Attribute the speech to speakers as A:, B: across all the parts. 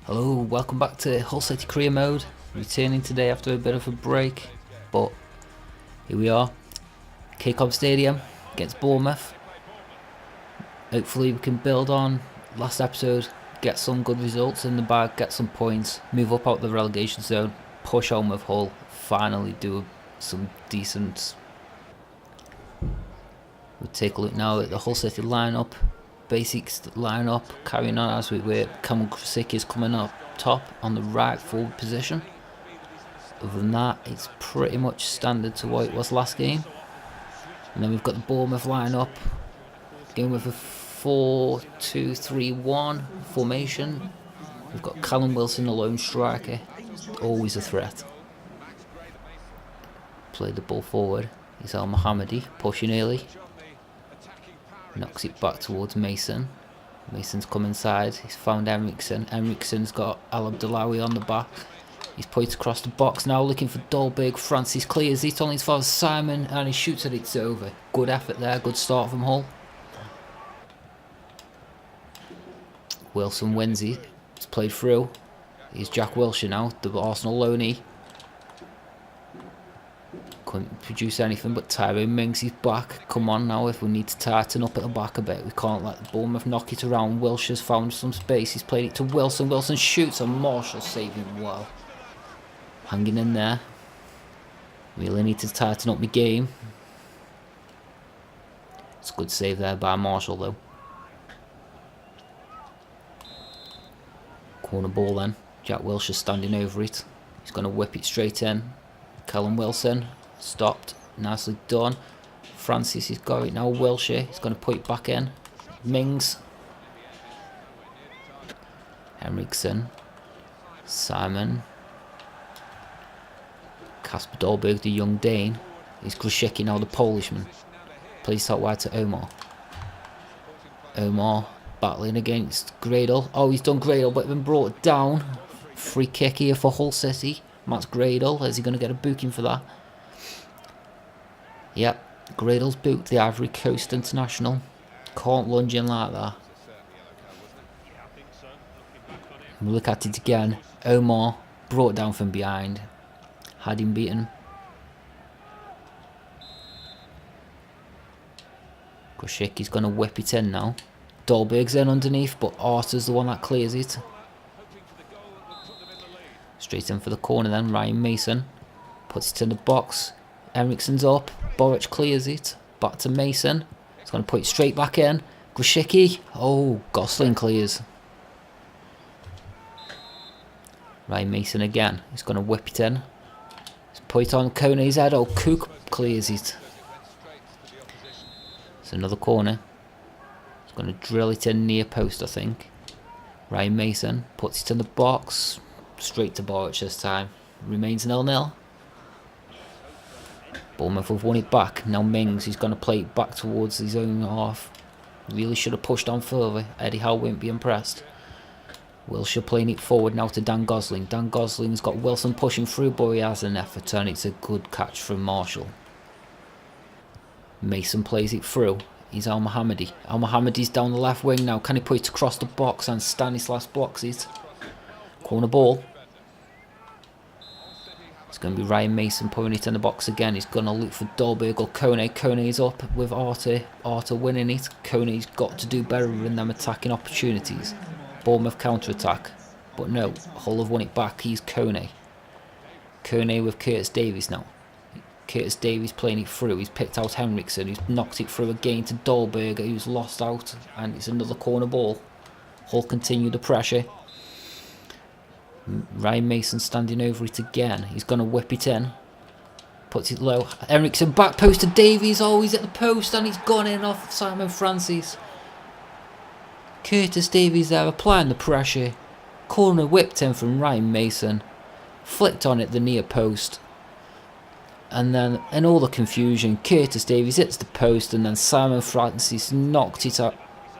A: Hello, welcome back to Hull City Career Mode. Returning today after a bit of a break, but here we are. KCOM Stadium against Bournemouth. Hopefully we can build on last episode, get some good results in the bag, get some points, move up out the relegation zone, push on with Hull, finally do some decent. We'll take a look now at the Hull City lineup. Basics lineup, carrying on as we were. Cameron Krasicki is coming up top on the right forward position. Other than that, it's pretty much standard to what it was last game. And then we've got the Bournemouth lineup, going with a 4-2-3-1 formation. We've got Callum Wilson, the lone striker, always a threat. Play the ball forward. He's Al Mohammadi pushing early. Knocks it back towards Mason. Mason's come inside. He's found Henriksen. Henriksen's got Al Abdullawi on the back. He's pointed across the box now, looking for Dolberg. Francis clears it on his father Simon, and he shoots it. It's over. Good effort there. Good start from Hull. Wilson wins it. It's played through. Here's Jack Wilshere now, the Arsenal loanee. Couldn't produce anything, but Tyrone Mings is back. Come on now, if we need to tighten up at the back a bit, we can't let the Bournemouth knock it around. Wilshere's found some space. He's played it to Wilson. Wilson shoots, and Marshall saving well. Hanging in there. Really need to tighten up my game. It's a good save there by Marshall though. Corner ball then. Jack Wilshere standing over it. He's going to whip it straight in. Callum Wilson stopped. Nicely done. Francis has got it now. Wilshere. He's going to put it back in. Mings. Henriksen. Simon. Kasper Dolberg, the young Dane. He's Grzycki now, the Polishman. Plays out wide to Omar. Omar battling against Gradle. Oh, he's done Gradle, but been brought down. Free kick here for Hull City. Matt's Gradle. Is he going to get a booking for that? Yep, Gradle's booked, the Ivory Coast international. Can't lunge in like that. We'll look at it again. Omar brought down from behind. Had him beaten. Grzycki's going to whip it in now. Dolberg's in underneath, but Arthur's the one that clears it. Straight in for the corner then. Ryan Mason puts it in the box. Henriksen's up. Boric clears it. Back to Mason. He's going to put it straight back in. Grzycki. Oh, Gosling clears. Ryan Mason again. He's going to whip it in. He's put it on Kone's head. Oh, Cook clears it. It's another corner. He's going to drill it in near post, I think. Ryan Mason puts it in the box. Straight to Boric this time. Remains 0-0. Bournemouth have won it back. Now Mings, he's going to play it back towards his own half. Really should have pushed on further. Eddie Howe won't be impressed. Wilshere playing it forward now to Dan Gosling. Dan Gosling's got Wilson pushing through, but he has an effort, and it's a good catch from Marshall. Mason plays it through. He's Al Mohammadi. Al Mohammadi's down the left wing now. Can he put it across the box? And Stanislas blocks it. Corner ball. It's going to be Ryan Mason putting it in the box again. He's going to look for Dolberg or Kone. Kone's up with Arthur. Arthur winning it. Kone's got to do better in them attacking opportunities. Bournemouth counter-attack. But no, Hull have won it back. He's Kone. Kone with Curtis Davies now. Curtis Davies playing it through. He's picked out Henriksen. He's knocked it through again to Dolberg, who's lost out. And it's another corner ball. Hull continue the pressure. Ryan Mason standing over it again. He's going to whip it in. Puts it low. Henriksen back post to Davies. Oh, he's at the post and he's gone in off Simon Francis. Curtis Davies there applying the pressure. Corner whipped in from Ryan Mason. Flicked on at the near post. And then in all the confusion, Curtis Davies hits the post and then Simon Francis knocked it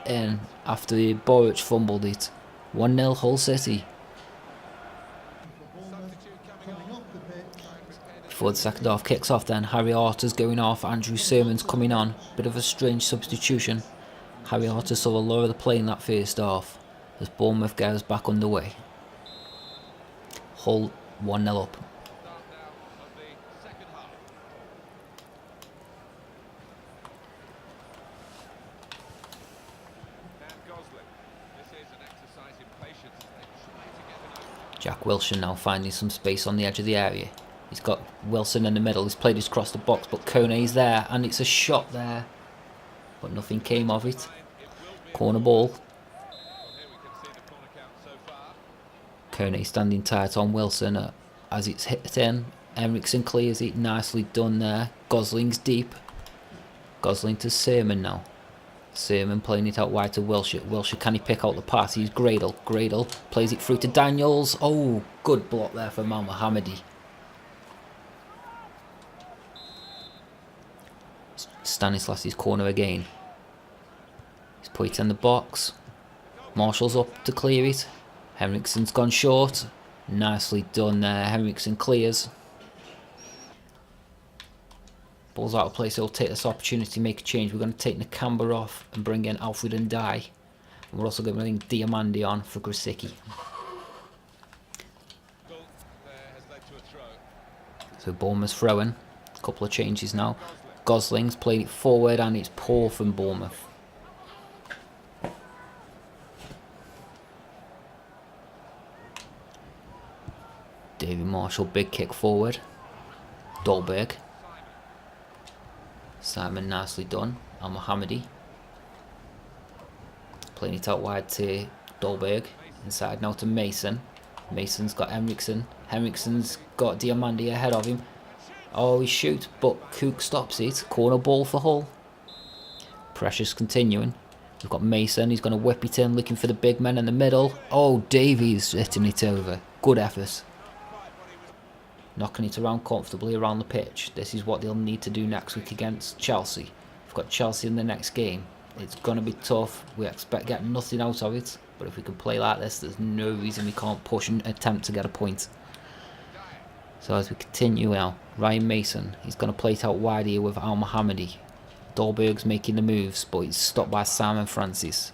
A: in after Boric fumbled it. 1-0 Hull City. Before the second half kicks off then, Harry Arter's going off, Andrew Sermon's coming on. Bit of a strange substitution. Harry Arter saw a lot of the play in that first half as Bournemouth goes back underway. Hull 1-0 up. Jack Wilshere now finding some space on the edge of the area. He's got Wilson in the middle. He's played his across the box, but Kone's there, and it's a shot there, but nothing came of it. Corner ball. Kone standing tight on Wilson as it's hit in. Henriksen clears it. Nicely done there. Gosling's deep. Gosling to Seaman now. Seaman playing it out wide to Wilshere. Wilshere, can he pick out the pass? He's Gradle. Gradle plays it through to Daniels. Oh, good block there for Mohamedi. Stanislas' corner again. He's put it in the box. Marshall's up to clear it. Henriksen's gone short. Nicely done there. Henriksen clears. Ball's out of place. He'll take this opportunity to make a change. We're going to take Nakamba off and bring in Alfred and And we're also going to bring Diamandi on for Grosicki. So Bournemouth's throwing. A couple of changes now. Gosling's played it forward and it's poor from Bournemouth. David Marshall, big kick forward. Dolberg. Simon, nicely done. Al-Mohammadi. Playing it out wide to Dolberg. Inside now to Mason. Mason's got Henriksen. Henriksen's got Diamandi ahead of him. Oh, he shoots, but Cook stops it. Corner ball for Hull. Pressure's continuing. We've got Mason. He's going to whip it in, looking for the big men in the middle. Oh, Davies hitting it over. Good effort. Knocking it around comfortably around the pitch. This is what they'll need to do next week against Chelsea. We've got Chelsea in the next game. It's going to be tough. We expect getting nothing out of it. But if we can play like this, there's no reason we can't push and attempt to get a point. So as we continue now, Ryan Mason, he's going to play it out wide here with Al-Mohammadi. Dolberg's making the moves, but he's stopped by Simon Francis.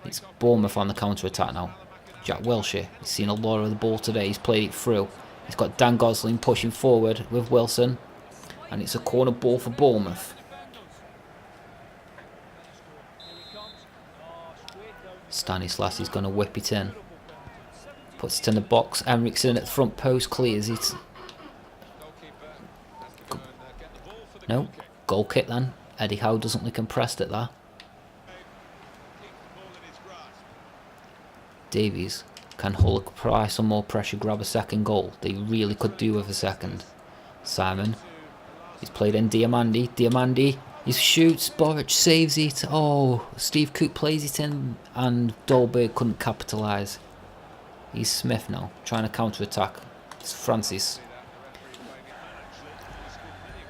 A: It's Bournemouth on the counter-attack now. Jack Wilshere, he's seen a lot of the ball today, he's played it through. He's got Dan Gosling pushing forward with Wilson. And it's a corner ball for Bournemouth. Stanislas is going to whip it in. Puts it in the box. Henriksen at the front post clears it. No, goal kick then. Eddie Howe doesn't look impressed at that. Davies, can Hull apply some more pressure, grab a second goal? They really could do with a second. Simon, he's played in Diamandi. Diamandi, he shoots, Boric saves it. Oh, Steve Cook plays it in and Dolberg couldn't capitalise. He's Smith now, trying to counter-attack. It's Francis.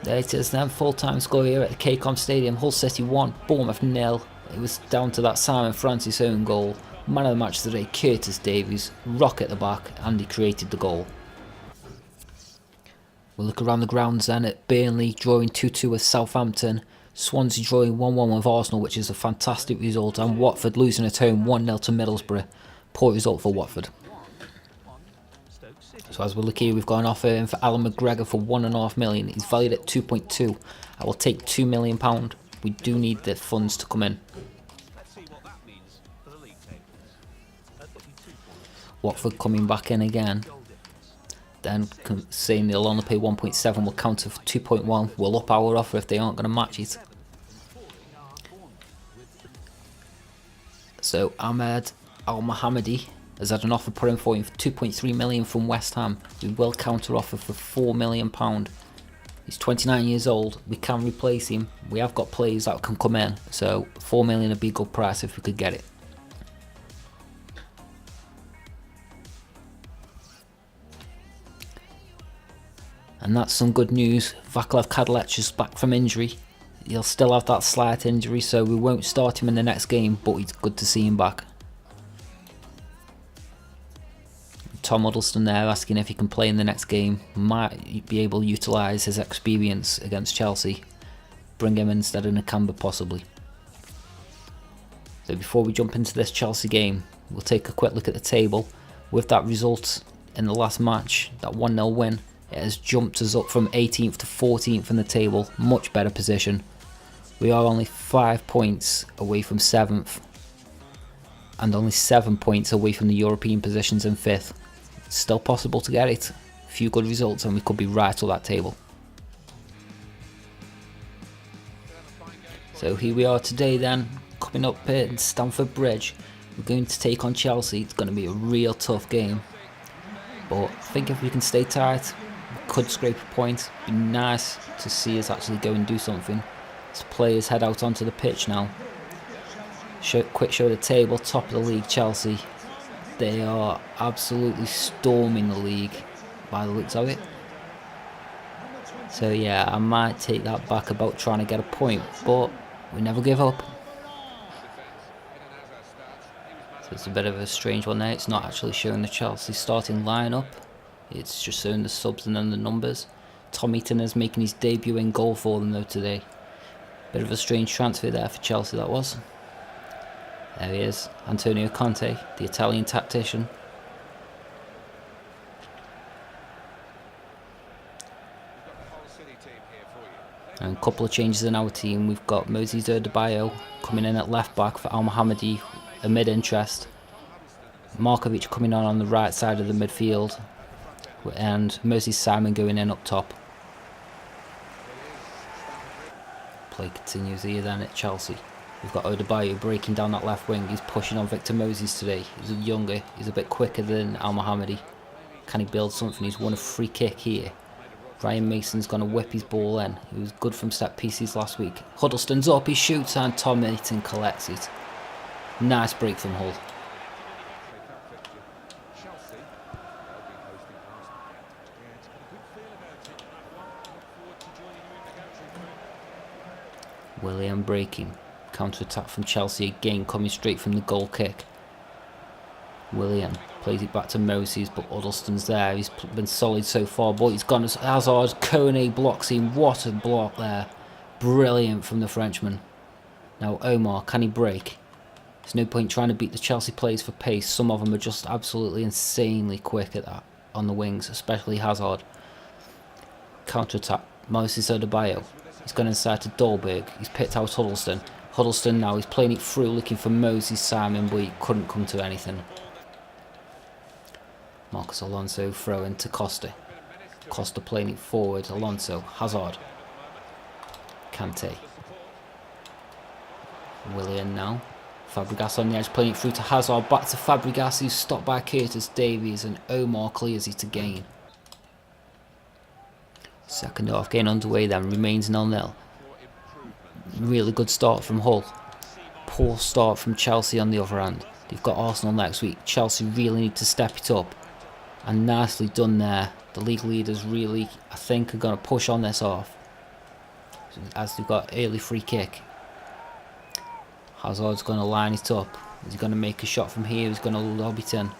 A: There it is then, full-time score here at the KCOM Stadium. Hull City 1, Bournemouth 0. It was down to that Simon Francis own goal. Man of the match today, Curtis Davies. Rock at the back, and he created the goal. We'll look around the grounds then at Burnley drawing 2-2 with Southampton. Swansea drawing 1-1 with Arsenal, which is a fantastic result. And Watford losing at home 1-0 to Middlesbrough. Poor result for Watford. So as we look here, we've got an offer in for Alan McGregor for £1.5 million. He's valued at 2.2. I will take £2 million. We do need the funds to come in. Watford coming back in again. Then saying they'll only pay 1.7. We'll counter for 2.1. We'll up our offer if they aren't going to match it. So Ahmed Al-Mohammadi has had an offer put in for him for 2.3 million from West Ham. We will counter offer for £4 million. He's 29 years old. We can replace him. We have got players that can come in. So £4 million would be a good price if we could get it. And that's some good news. Vaclav Kadlec is back from injury. He'll still have that slight injury, so we won't start him in the next game, but it's good to see him back. Tom Huddleston there asking if he can play in the next game. Might be able to utilise his experience against Chelsea. Bring him instead of Nakamba possibly. So before we jump into this Chelsea game, we'll take a quick look at the table. With that result in the last match, that 1-0 win. It has jumped us up from 18th to 14th in the table, much better position. We are only 5 points away from 7th and only 7 points away from the European positions in 5th. It's still possible to get it. A few good results and we could be right up that table. So here we are today then, coming up here in Stamford Bridge. We're going to take on Chelsea. It's going to be a real tough game. But I think if we can stay tight, we could scrape a point. It'd be nice to see us actually go and do something. As players head out onto the pitch now. Quick show of the table, top of the league, Chelsea. They are absolutely storming the league by the looks of it. So yeah, I might take that back about trying to get a point, but we never give up. So it's a bit of a strange one there. It's not actually showing the Chelsea starting lineup. It's just showing the subs and then the numbers. Tom Heaton is making his debut in goal for them though today. Bit of a strange transfer there for Chelsea, that was. There he is, Antonio Conte, the Italian tactician. And a couple of changes in our team. We've got Moses Adebayo coming in at left back for Al Mohammadi, a mid-interest. Markovic coming on the right side of the midfield. And Moses Simon going in up top. Play continues here then at Chelsea. We've got Adebayo breaking down that left wing. He's pushing on Victor Moses today. He's younger. He's a bit quicker than Al Mohammadi. Can he build something? He's won a free kick here. Ryan Mason's going to whip his ball in. He was good from set pieces last week. Huddlestone's up. He shoots and Tom Heaton collects it. Nice break from Hull. Willian breaking. Counter-attack from Chelsea again, coming straight from the goal kick. Willian plays it back to Moses, but Huddlestone's there. He's been solid so far, but he's gone as Hazard. Kone blocks him. What a block there. Brilliant from the Frenchman. Now Omar, can he break? There's no point trying to beat the Chelsea players for pace. Some of them are just absolutely insanely quick at that on the wings, especially Hazard. Counter-attack. Moses Adebayo. He's gone inside to Dolberg. He's picked out Huddlestone. Huddlestone now, he's playing it through, looking for Moses Simon, but he couldn't come to anything. Marcos Alonso throwing to Costa. Costa playing it forward. Alonso, Hazard. Kante. Willian now. Fabregas on the edge, playing it through to Hazard. Back to Fabregas, who's stopped by Curtis Davies, and Omar clears it again. Second half getting underway then, remains 0-0. Really good start from Hull. Poor start from Chelsea on the other hand. They've got Arsenal next week. Chelsea really need to step it up. And nicely done there. The league leaders really, I think, are going to push on this off. As they've got early free kick. Hazard's going to line it up. He's going to make a shot from here. He's going to lob it in.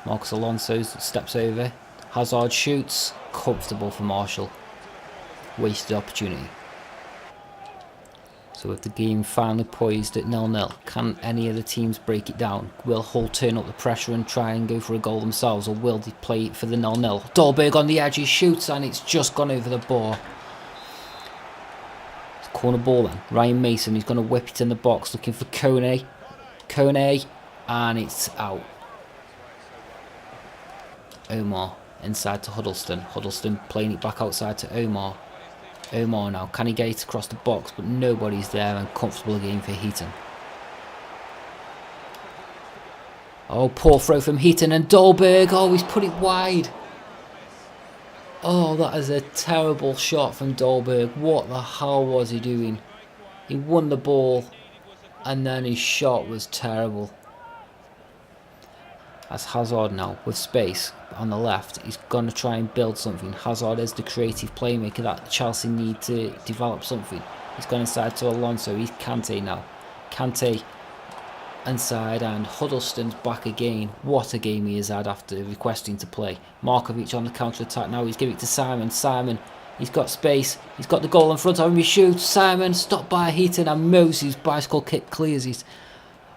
A: Marcos Alonso steps over. Hazard shoots. Comfortable for Marshall. Wasted opportunity. So with the game finally poised at 0-0, can any of the teams break it down? Will Hull turn up the pressure and try and go for a goal themselves, or will they play it for the 0-0? Dolberg on the edge, he shoots and it's just gone over the bar. It's a corner ball then. Ryan Mason, he's going to whip it in the box, looking for Kone. Kone, and it's out. Omar inside to Huddlestone. Huddlestone playing it back outside to Omar. Omar now, can he get it across the box? But nobody's there, and comfortable again for Heaton. Oh, poor throw from Heaton and Dolberg. Oh, he's put it wide. Oh, that is a terrible shot from Dolberg. What the hell was he doing? He won the ball, and then his shot was terrible. As Hazard now, with space on the left, he's going to try and build something. Hazard is the creative playmaker that Chelsea need to develop something. He's gone inside to Alonso. He's Kante now. Kante inside, and Huddlestone's back again. What a game he has had after requesting to play. Markovic on the counter-attack now. He's giving it to Simon. Simon, he's got space. He's got the goal in front of him. He shoots. Simon stopped by Heaton, and Moses' bicycle kick clears it.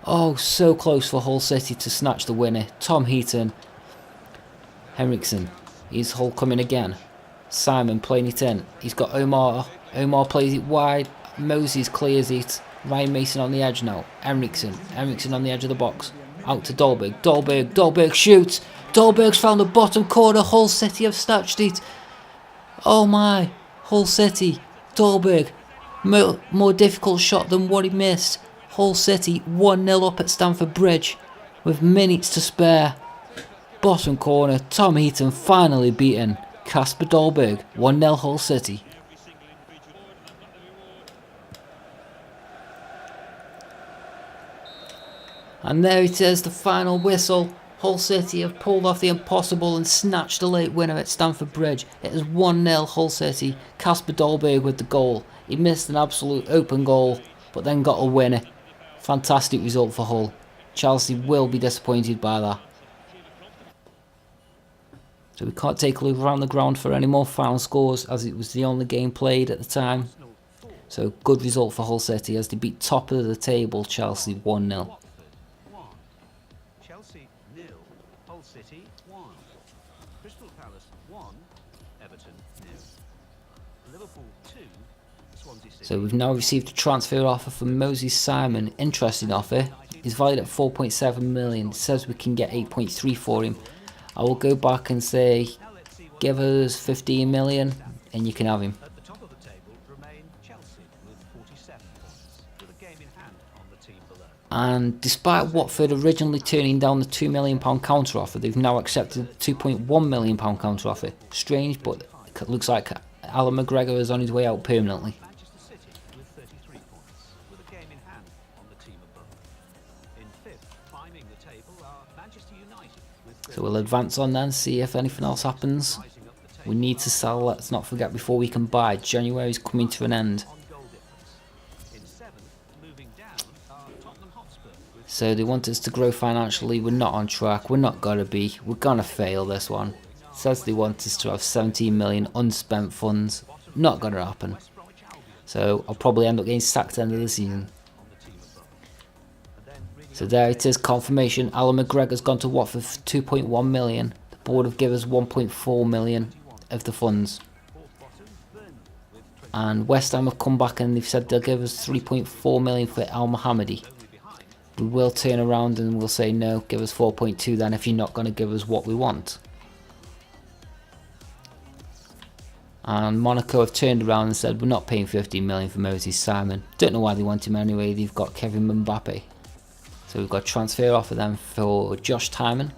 A: Oh, so close for Hull City to snatch the winner. Tom Heaton Henriksen. Is Hull coming again? Simon playing it in. He's got Omar. Omar plays it wide. Moses clears it. Ryan Mason on the edge now. Henriksen. Henriksen on the edge of the box. Out to Dolberg. Dolberg shoots. Dolberg's found the bottom corner. Hull City have snatched it. Oh my. Hull City. Dolberg. More difficult shot than what he missed. Hull City 1-0 up at Stamford Bridge with minutes to spare. Bottom corner. Tom Heaton finally beaten. Kasper Dolberg. 1-0 Hull City. And there it is, the final whistle. Hull City have pulled off the impossible and snatched a late winner at Stamford Bridge. It is 1-0 Hull City. Kasper Dolberg with the goal. He missed an absolute open goal, but then got a winner. Fantastic result for Hull. Chelsea will be disappointed by that. So we can't take a look around the ground for any more final scores, as it was the only game played at the time. So good result for Hull City as they beat top of the table Chelsea 1-0.
B: Chelsea 0, Hull City 1, Crystal Palace 1, Everton 0, Liverpool 2, Swansea City.
A: So we've now received a transfer offer from Moses Simon. Interesting offer. He's valued at 4.7 million. It says we can get 8.3 for him. I will go back and say, give us 15 million and you can have him.
B: At the top of the table remain Chelsea with 47 points, with a game in hand on the team below.
A: And despite Watford originally turning down the £2 million counter offer, they've now accepted the £2.1 million counter offer. Strange, but it looks like Alan McGregor is on his way out permanently.
B: Manchester City with 33 points, with a game in hand on the team above. In fifth, climbing the table are Manchester United with
A: So we'll advance on then, see if anything else happens. We need to sell, let's not forget, before we can buy. January is coming to an end.
B: In seventh, moving down are Tottenham Hotspur with
A: So they want us to grow financially. We're not on track. We're not going to be. We're going to fail this one. It says they want us to have 17 million unspent funds. Not going to happen. So I'll probably end up getting sacked at the end of the season. So there it is, confirmation. Alan McGregor's gone to Watford for 2.1 million. The board have given us 1.4 million of the funds. And West Ham have come back and they've said they'll give us 3.4 million for Al Mohammadi. We will turn around and we'll say no, give us 4.2 then if you're not going to give us what we want. And Monaco have turned around and said we're not paying 15 million for Moses Simon. Don't know why they want him anyway. They've got Kevin Mbappe. So we've got a transfer offer then for Josh Tymon.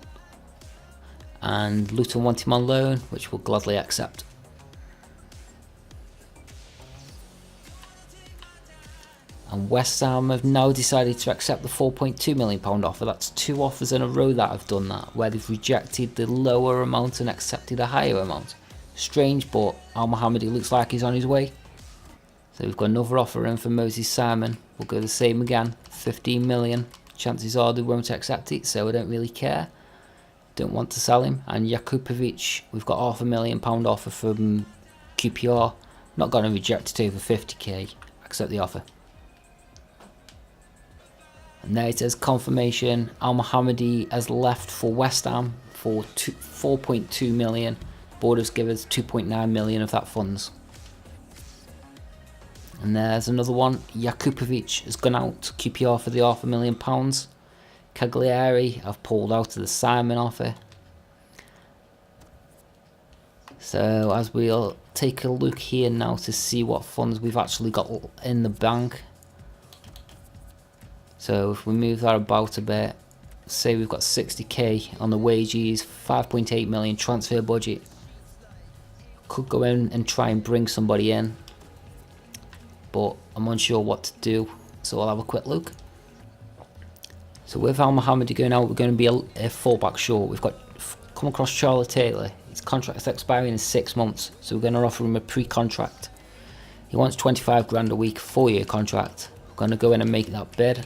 A: And Luton want him on loan, which we'll gladly accept. And West Ham have now decided to accept the £4.2 million offer. That's 2 offers in a row that have done that, where they've rejected the lower amount and accepted a higher amount. Strange, but Al Mohammadi looks like he's on his way. So we've got another offer in for Moses Simon. We'll go the same again, 15 million. Chances are they won't accept it, so I don't really care. Don't want to sell him. And Jakupovic, we've got £500,000 offer from QPR. Not going to reject it over 50k. Accept the offer. And there it is, confirmation. Al Mohammadi has left for West Ham for 4.2 million. Borders give us 2.9 million of that funds. And there's another one. Jakupovic has gone out to QPR for the £500,000. Cagliari have pulled out of the Simon offer. So as we'll take a look here now to see what funds we've actually got in the bank. So if we move that about a bit, say we've got 60k on the wages, 5.8 million transfer budget. Could go in and try and bring somebody in, but I'm unsure what to do, so I'll have a quick look. So with Al Mohammadi going out, we're going to be a fullback short. We've got come across Charlie Taylor. His contract's expiring in 6 months, so we're going to offer him a pre-contract. He wants 25 grand a week, 4-year contract. We're going to go in and make that bid,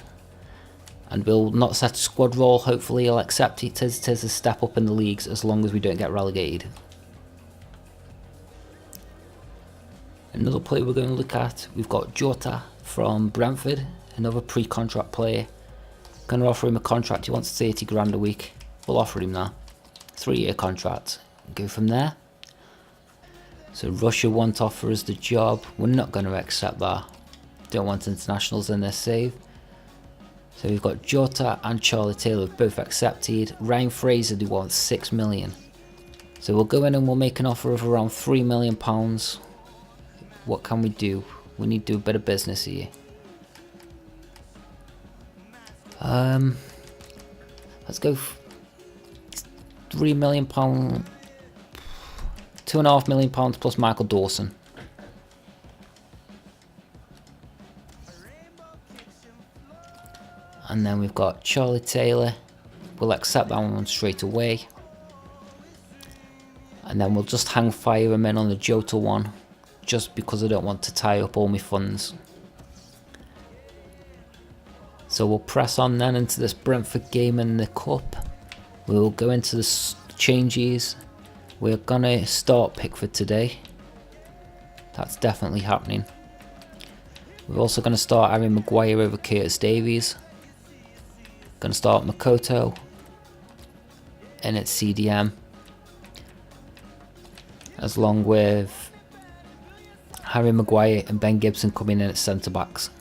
A: and we'll not set a squad role. Hopefully he'll accept it. It is a step up in the leagues as long as we don't get relegated. Another player we're going to look at, we've got Jota from Brentford, another pre-contract player. Going to offer him a contract. He wants 30 grand a week. We'll offer him that. 3-year contract. Go from there. So Russia want to offer us the job. We're not going to accept that. Don't want internationals in their save. So we've got Jota and Charlie Taylor both accepted. Ryan Fraser, they want 6 million. So we'll go in and we'll make an offer of around £3 million. What can we do? We need to do a bit of business here. Let's go £3 million, £2.5 million plus Michael Dawson. And then we've got Charlie Taylor. We'll accept that one straight away. And then we'll just hang fire him in on the Jota one, just because I don't want to tie up all my funds. So we'll press on then into this Brentford game in the cup. We'll go into the changes. We're gonna start Pickford today. That's definitely happening. We're also gonna start Harry Maguire over Curtis Davies. Gonna start Makoto in at CDM, as long with Harry Maguire and Ben Gibson coming in at centre backs.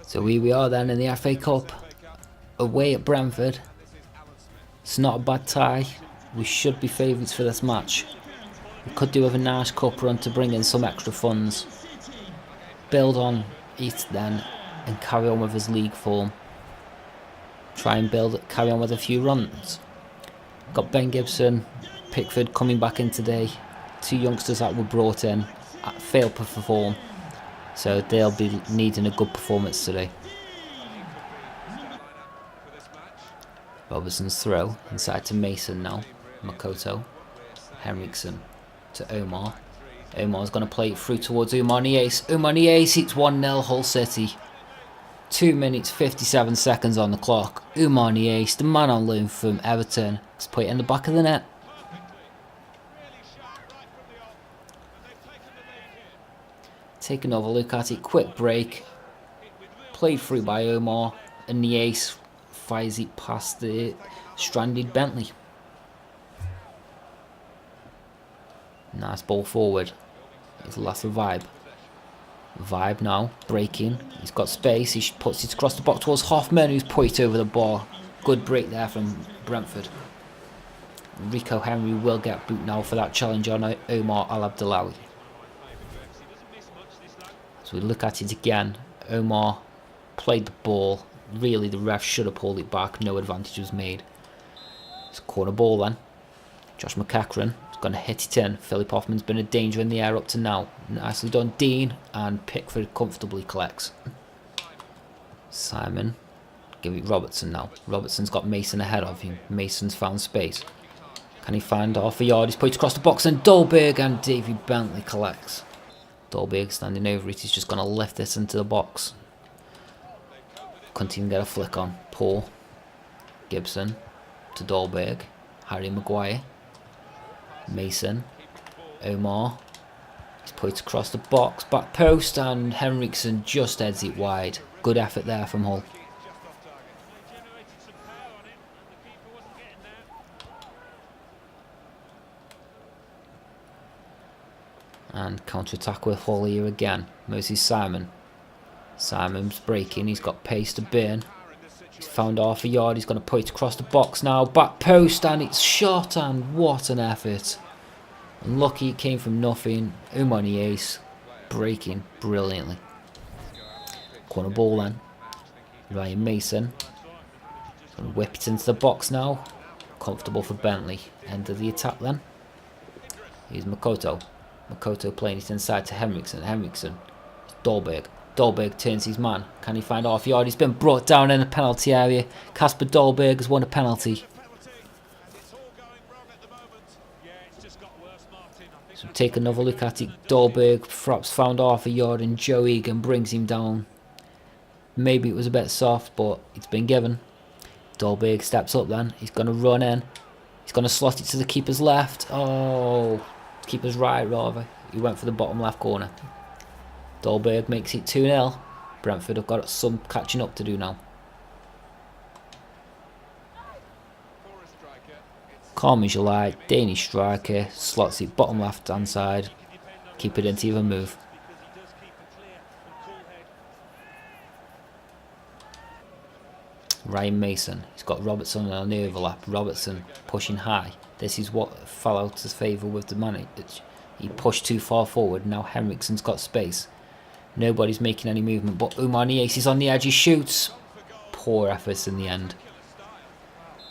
A: So here we are then in the FA Cup, away at Brentford. It's not a bad tie. We should be favourites for this match. We could do with a nice cup run to bring in some extra funds. Build on it then and carry on with his league form. Try and carry on with a few runs. Got Ben Gibson, Pickford coming back in today. 2 youngsters that were brought in failed to perform, so they'll be needing a good performance today. Robertson's throw inside to Mason now. Makoto, Henriksen to Omar. Omar's going to play it through towards Oumar Niasse. Oumar Niasse, it's 1-0 Hull City. 2 minutes 57 seconds on the clock. Oumar Niasse, the man on loan from Everton, has put it in the back of the net. Take another look at it. Quick break. Played through by Omar, and Niasse fires it past the stranded Bentley. Nice ball forward. It's last a vibe. Vibe now, breaking. He's got space. He puts it across the box towards Hoffman, who's put it over the bar. Good break there from Brentford. Rico Henry will get boot now for that challenge on Omar Al Abdullawi. So we look at it again. Omar played the ball. Really, the ref should have pulled it back. No advantage was made. It's a corner ball then. Josh McEachran is going to hit it in. Philip Hoffman's been a danger in the air up to now. Nicely done, Dean, and Pickford comfortably collects. Simon, give it Robertson now. Robertson's got Mason ahead of him. Mason's found space. Can he find half a yard? He's put it across the box, and Dolberg and Davy Bentley collects. Dolberg standing over it. He's just going to lift this into the box. Couldn't even get a flick on. Poor. Gibson to Dolberg. Harry Maguire. Mason. Omar. He's put it across the box. Back post, and Henriksen just heads it wide. Good effort there from Hull. And counter-attack with Hull here again. Moses Simon. Simon's breaking. He's got pace to burn. He's found half a yard. He's going to put it across the box now. Back post, and it's shot, and what an effort. Unlucky it came from nothing. Oumar Niasse breaking brilliantly. Corner ball then. Ryan Mason. Going to whip it into the box now. Comfortable for Bentley. End of the attack then. Here's Makoto. Makoto playing it inside to Henriksen. Henriksen. Dolberg. Dolberg turns his man. Can he find half yard? He's been brought down in the penalty area. Kasper Dolberg has won a penalty. So take another look at it. Dolberg perhaps found half a yard, and Joe Egan brings him down. Maybe it was a bit soft, but it's been given. Dolberg steps up then. He's going to run in. He's going to slot it to the keeper's left. Oh, keeper's right rather. He went for the bottom left corner. Dolberg makes it 2-0. Brentford have got some catching up to do now. Calm as you like, Danish striker, slots it bottom left hand side, keeper didn't even move. Ryan Mason, he's got Robertson on the overlap, Robertson pushing high. This is what fell out of favour with the man. He pushed too far forward, now Henriksen's got space. Nobody's making any movement, but Umar Niasse is on the edge, he shoots. Poor efforts in the end.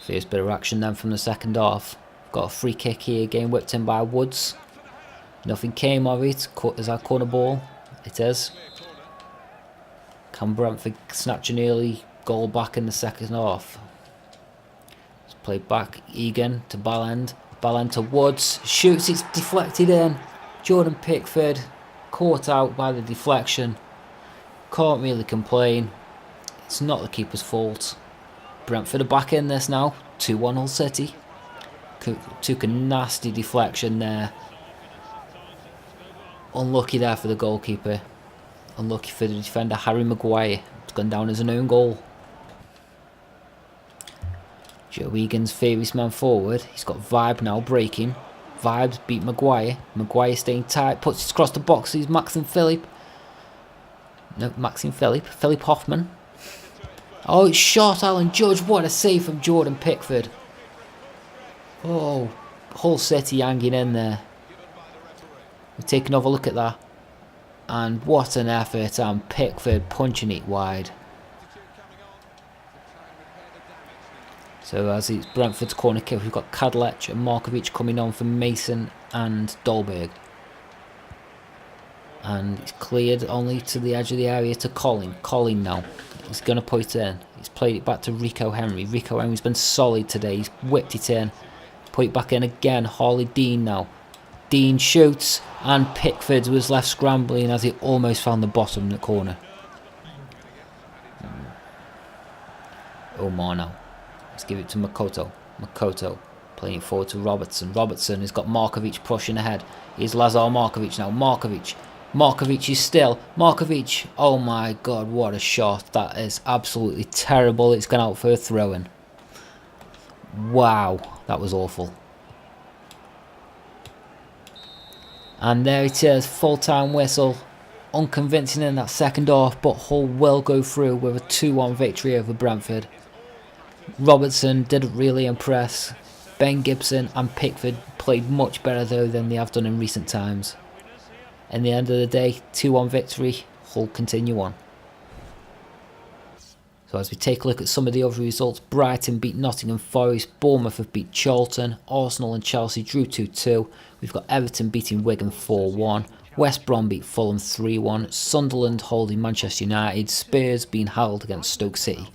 A: First bit of action then from the second half. Got a free kick here, getting whipped in by Woods. Nothing came of it. Is that corner ball? It is. Can Brentford snatch an early goal back in the second half? It's played back, Egan to Ballend. Ballend to Woods. Shoots, it's deflected in. Jordan Pickford caught out by the deflection. Can't really complain. It's not the keeper's fault. Brentford are back in this now. 2-1 Hull City. Took a nasty deflection there. Unlucky there for the goalkeeper. Unlucky for the defender, Harry Maguire. It's gone down as an own goal. Joe Egan's favourite man forward. He's got Vibe now breaking. Vibes beat Maguire. Maguire staying tight. Puts it across the box. He's Maxim Philippe. No, Maxim Philippe. Philip Hoffman. Oh, it's shot, Alan Judge. What a save from Jordan Pickford. Oh, Hull City hanging in there. We'll take another look at that. And what an effort, and Pickford punching it wide. So as it's Brentford's corner kick, we've got Kadlec and Markovic coming on for Mason and Dolberg. And it's cleared only to the edge of the area to Colin. Colin now. He's going to put it in. He's played it back to Rico Henry. Rico Henry's been solid today. He's whipped it in. Put it back in again. Harley Dean now. Dean shoots. And Pickford was left scrambling as he almost found the bottom of the corner. Omar now. Let's give it to Makoto. Makoto playing it forward to Robertson. Robertson has got Markovic pushing ahead. Here's Lazar Markovic now. Markovic. Markovic is still. Markovic. Oh my god, what a shot. That is absolutely terrible. It's gone out for a throw-in. Wow, that was awful. And there it is, full-time whistle. Unconvincing in that second half, but Hull will go through with a 2-1 victory over Brentford. Robertson didn't really impress. Ben Gibson and Pickford played much better though than they have done in recent times. In the end of the day, 2-1 victory, Hull continue on. So as we take a look at some of the other results, Brighton beat Nottingham Forest, Bournemouth have beat Charlton, Arsenal and Chelsea drew 2-2, we've got Everton beating Wigan 4-1, West Brom beat Fulham 3-1, Sunderland holding Manchester United, Spurs being held against Stoke City.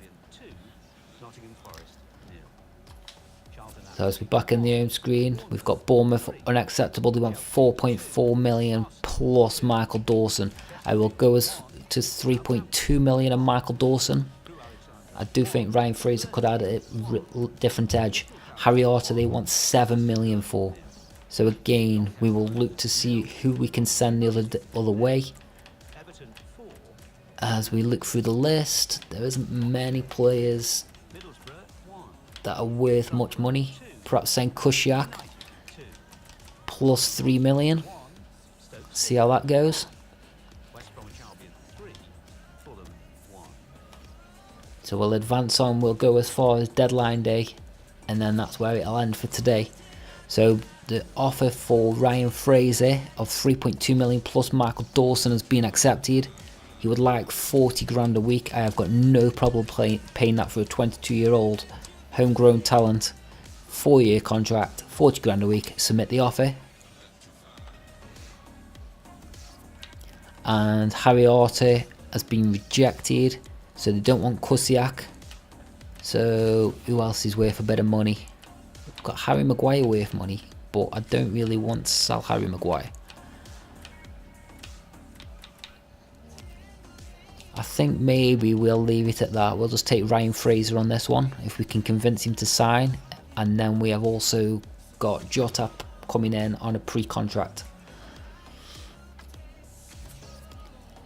A: So as we're back in the home screen, we've got Bournemouth unacceptable. They want 4.4 million plus Michael Dawson. I will go as to 3.2 million on Michael Dawson. I do think Ryan Fraser could add a different edge. Harry Arter they want 7 million for. So again, we will look to see who we can send the other way. As we look through the list, there isn't many players that are worth much money. Perhaps send Kusiak plus 3 million. See how that goes. So we'll advance on, we'll go as far as deadline day, and then that's where it'll end for today. So the offer for Ryan Fraser of 3.2 million plus Michael Dawson has been accepted. He would like 40 grand a week. I have got no problem paying that for a 22-year-old homegrown talent. 4-year contract, 40 grand a week. Submit the offer. And Harry Arter has been rejected, so they don't want Kusiak. So who else is worth a bit of money? We've got Harry Maguire worth money, but I don't really want to sell Harry Maguire. I think maybe we'll leave it at that. We'll just take Ryan Fraser on this one if we can convince him to sign. And then we have also got Jota coming in on a pre-contract.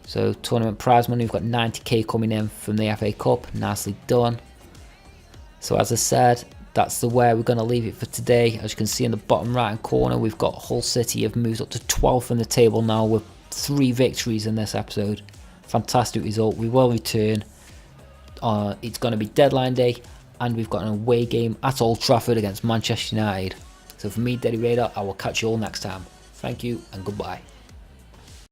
A: So tournament prize money, we've got 90k coming in from the FA Cup. Nicely done. So as I said, that's the where we're going to leave it for today. As you can see in the bottom right hand corner, we've got Hull City have moved up to 12th in the table now with 3 victories in this episode. Fantastic result. We will return. It's going to be deadline day, and we've got an away game at Old Trafford against Manchester United. So for me, DiddyRadar, I will catch you all next time. Thank you and goodbye.